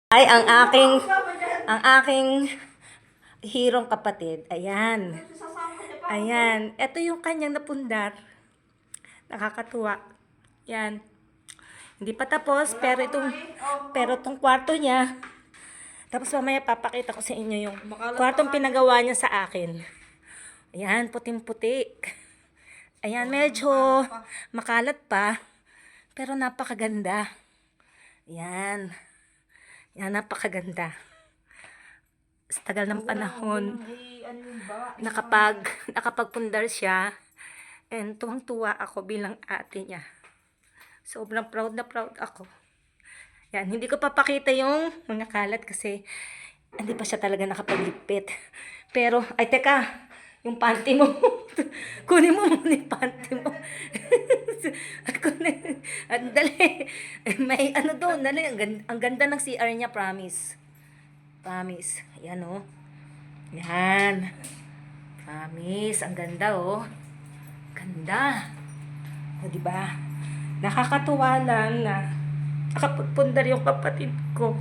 Ay, ang aking hirong kapatid. Ayan. Ayan. Ito yung kanyang napundar. Nakakatuwa. Yan. Hindi pa tapos, pero itong kwarto niya. Tapos mamaya papakita ko sa inyo yung kwartong pinagawa niya sa akin. Ayan, puting-puti. Ayan, medyo makalat pa. Pero napakaganda. Ayan. Yan, napakaganda. Sa tagal ng panahon, nakapagpundar siya. And tuwang-tuwa ako bilang ate niya. Sobrang proud na proud ako. Yan, hindi ko papakita yung mga kalat kasi hindi pa siya talaga nakapagligpit. Pero, ay teka, yung panty mo. Kunin mo muna yung panty mo. Dali. May ano doon, dali. Ang ganda ng CR niya, promise. Promise. Ayan, oh. Yan. Promise. Ang ganda, oh. Ganda. O, diba? Nakakatuwa lang na nakapagpundar yung kapatid ko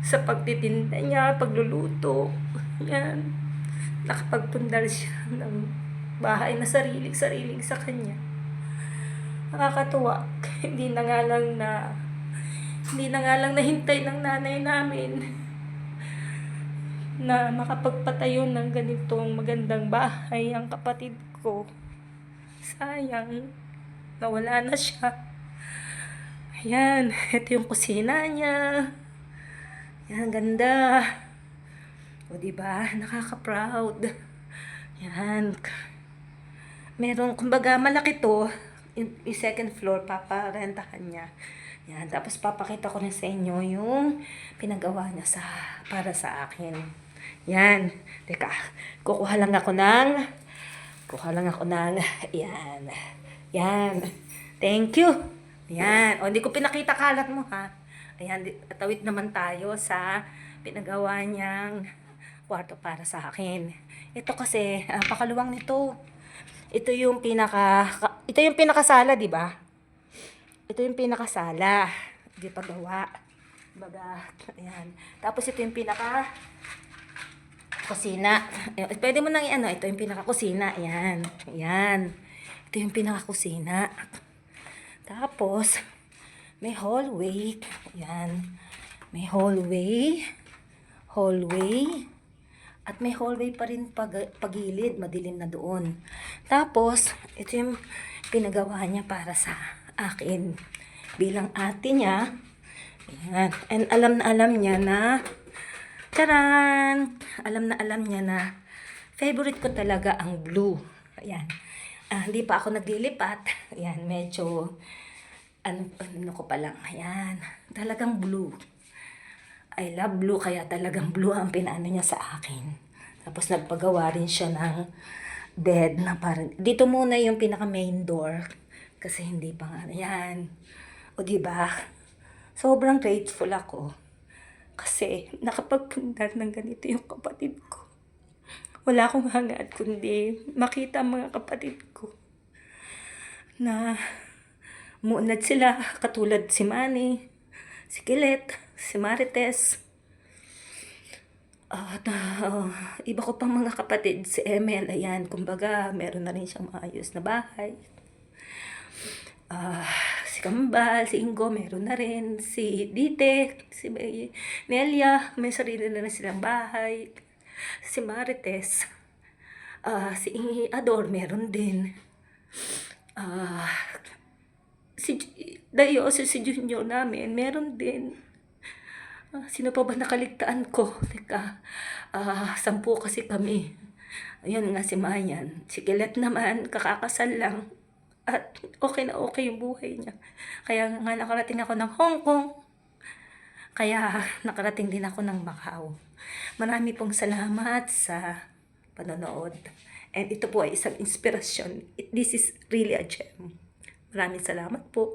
sa pagtitinda niya, pagluluto. Yan. Nakapagpundar siya ng bahay na sariling sa kanya. Nakakatuwa. Hindi na nga lang nahintay ng nanay namin na makapagpatayo ng ganitong magandang bahay ang kapatid ko. Sayang, nawala na siya. Ayan, ito yung kusina niya. Ayan, ganda. O, diba? Nakaka-proud. Ayan. Meron, kumbaga, malaki to. Yung second floor, paparentahan niya. Ayan, tapos papakita ko na sa inyo yung pinagawa niya para sa akin. Yan. Teka, kukuha lang ako ng, yan. Yan. Thank you. Yan. O, hindi ko pinakita kalat mo, ha. Ayan, tawid naman tayo sa pinagawa niyang kwarto para sa akin. Ito kasi, pakaluwang nito. Ito yung pinakasala, di ba? Ito yung pinakasala. Di pa gawa. Baga, ayan. Tapos ito yung kusina. Pwede mo nang ito yung pinaka-kusina. Ayan. Ayan. Ito yung pinaka-kusina. Tapos, may hallway. Ayan. May hallway. At may hallway pa rin pagilid. Madilim na doon. Tapos, ito yung pinagawa niya para sa akin. Bilang ate niya. Ayan. And alam niya na alam niya na favorite ko talaga ang blue. Ayan. Hindi pa ako naglilipat. Ayan, medyo ano ko pa lang. Ayan. Talagang blue. I love blue, kaya talagang blue ang pinaano niya sa akin. Tapos nagpagawa rin siya ng bed na parang, dito muna yung pinaka main door. Kasi hindi pa nga. Ayan. O, diba? Sobrang grateful ako. Kasi nakapagpundar ng ganito yung kapatid ko. Wala akong hangad kundi makita ang mga kapatid ko na muunad sila, katulad si Manny, si Kilet, si Marites, at iba ko pang mga kapatid, si Emel. Ayan, kumbaga meron na rin siyang maayos na bahay. Si Kambal, si Ingo, meron na rin. Si Dite, si Nelia, may sarili na rin silang bahay. Si Marites, si Ador, meron din. Si Dayo, si Junior namin, meron din. Sino pa ba nakaligtaan ko? Teka, 10 kasi kami. Ayun nga si Mayan. Si Kilet naman, kakakasal lang. At okay na okay yung buhay niya. Kaya nga nakarating ako ng Hong Kong. Kaya nakarating din ako ng Macau. Marami pong salamat sa panonood. And ito po ay isang inspirasyon. This is really a gem. Maraming salamat po.